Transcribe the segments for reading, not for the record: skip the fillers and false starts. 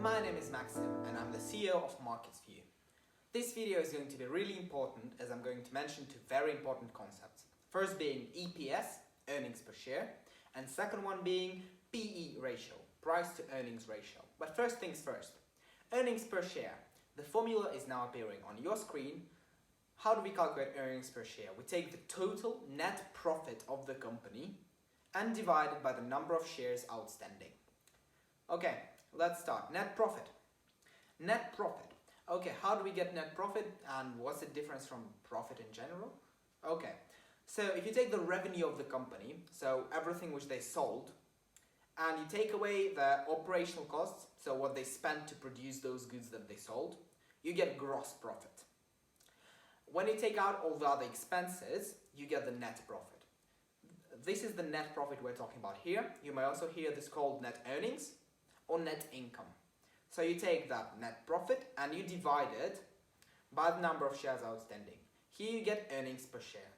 My name is Maxim and I'm the CEO of MarketsView. This video is going to be really important as I'm going to mention two very important concepts. First being EPS, earnings per share, and second one being PE ratio, price to earnings ratio. But first things first, earnings per share. The formula is now appearing on your screen. How do we calculate earnings per share? We take the total net profit of the company and divide it by the number of shares outstanding. Okay, let's start. Net profit. Net profit. Okay, how do we get net profit and what's the difference from profit in general? Okay, so if you take the revenue of the company, so everything which they sold, and you take away the operational costs, so what they spent to produce those goods that they sold, you get gross profit. When you take out all the other expenses, you get the net profit. This is the net profit we're talking about here. You may also hear this called net earnings or net income. So you take that net profit and you divide it by the number of shares outstanding. Here you get earnings per share.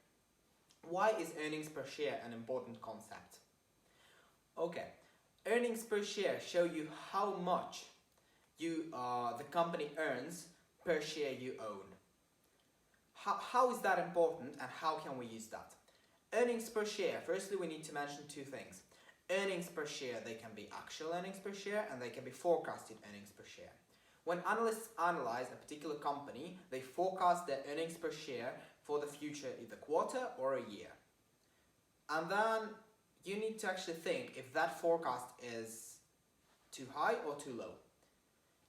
Why is earnings per share an important concept? Okay, earnings per share show you how much the company earns per share you own. How is that important and how can we use that? Earnings per share, firstly we need to mention two things. Earnings per share, they can be actual earnings per share and they can be forecasted earnings per share. When analysts analyze a particular company, they forecast their earnings per share for the future, either quarter or a year. And then you need to actually think if that forecast is too high or too low.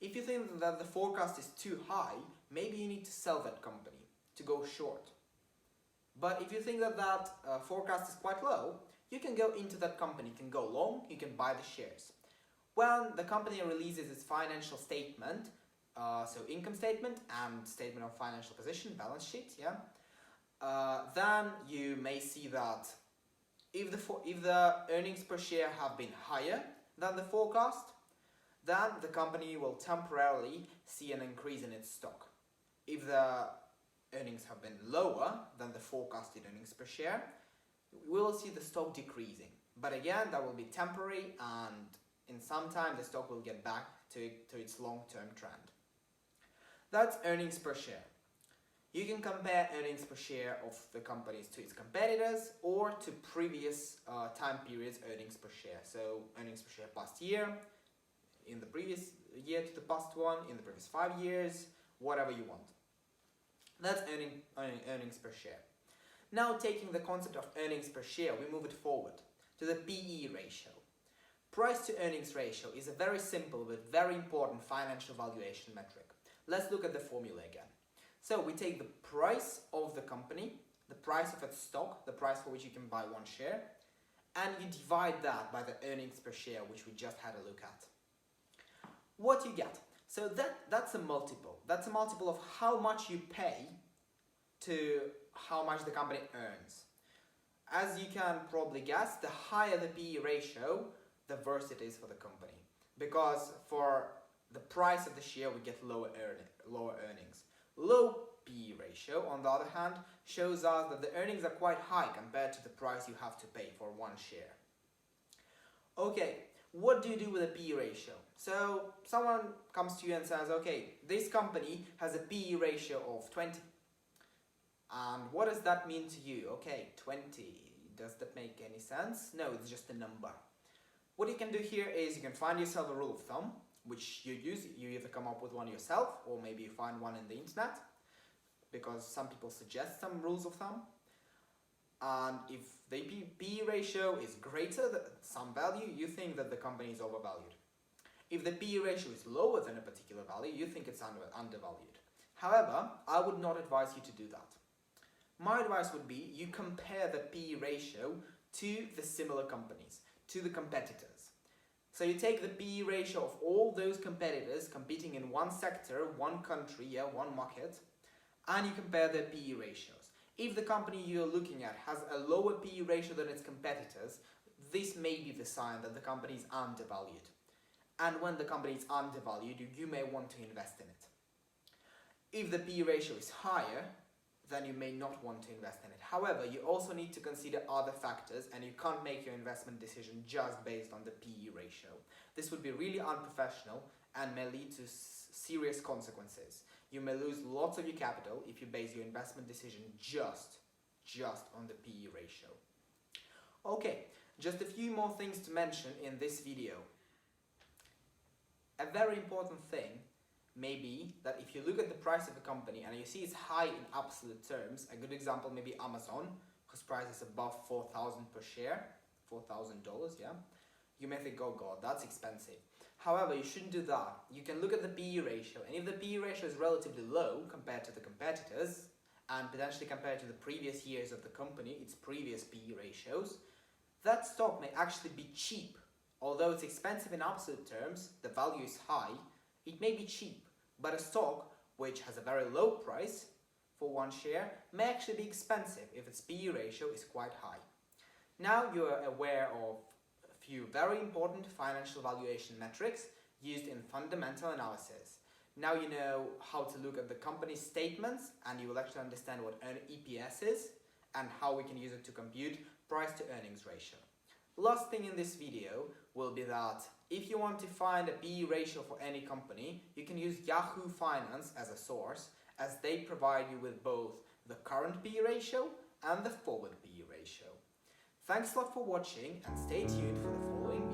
If you think that the forecast is too high, maybe you need to sell that company to go short. But if you think that forecast is quite low, you can go into that company, you can go long, you can buy the shares. When the company releases its financial statement, so income statement and statement of financial position, balance sheet, then you may see that if the earnings per share have been higher than the forecast, then the company will temporarily see an increase in its stock. If the earnings have been lower than the forecasted earnings per share, we will see the stock decreasing. But again, that will be temporary and in some time the stock will get back to its long-term trend. That's earnings per share. You can compare earnings per share of the companies to its competitors or to previous time periods earnings per share. So earnings per share past year, in the previous year to the past one, in the previous 5 years, whatever you want. That's earnings per share. Now taking the concept of earnings per share, we move it forward to the PE ratio. Price to earnings ratio is a very simple but very important financial valuation metric. Let's look at the formula again. So we take the price of the company, the price of its stock, the price for which you can buy one share, and you divide that by the earnings per share, which we just had a look at. What you get? So that's a multiple. That's a multiple of how much you pay to how much the company earns. As you can probably guess, the higher the PE ratio, the worse it is for the company. Because for the price of the share, we get lower earnings. Low PE ratio, on the other hand, shows us that the earnings are quite high compared to the price you have to pay for one share. Okay, what do you do with a PE ratio? So someone comes to you and says, okay, this company has a PE ratio of 20. And what does that mean to you? Okay, 20. Does that make any sense? No, it's just a number. What you can do here is you can find yourself a rule of thumb, which you use. You either come up with one yourself or maybe you find one in the internet, because some people suggest some rules of thumb. And if the PE ratio is greater than some value, you think that the company is overvalued. If the PE ratio is lower than a particular value, you think it's undervalued. However, I would not advise you to do that. My advice would be you compare the PE ratio to the similar companies, to the competitors. So you take the PE ratio of all those competitors competing in one sector, one country, one market, and you compare their PE ratios. If the company you're looking at has a lower PE ratio than its competitors, this may be the sign that the company is undervalued. And when the company is undervalued, you may want to invest in it. If the PE ratio is higher, then you may not want to invest in it. However, you also need to consider other factors and you can't make your investment decision just based on the PE ratio. This would be really unprofessional and may lead to serious consequences. You may lose lots of your capital if you base your investment decision just on the PE ratio. Okay, just a few more things to mention in this video. A very important thing may be that if you look at the price of a company and you see it's high in absolute terms, a good example may be Amazon, whose price is above $4,000 per share, $4,000, yeah? You may think, oh god, that's expensive. However, you shouldn't do that. You can look at the PE ratio, and if the PE ratio is relatively low compared to the competitors, and potentially compared to the previous years of the company, its previous PE ratios, that stock may actually be cheap. Although it's expensive in absolute terms, the value is high, it may be cheap, but a stock which has a very low price for one share may actually be expensive if its PE ratio is quite high. Now you are aware of a few very important financial valuation metrics used in fundamental analysis. Now you know how to look at the company's statements, and you will actually understand what EPS is and how we can use it to compute price to earnings ratio. Last thing in this video will be that if you want to find a PE ratio for any company, you can use Yahoo Finance as a source, as they provide you with both the current PE ratio and the forward PE ratio. Thanks a lot for watching, and stay tuned for the following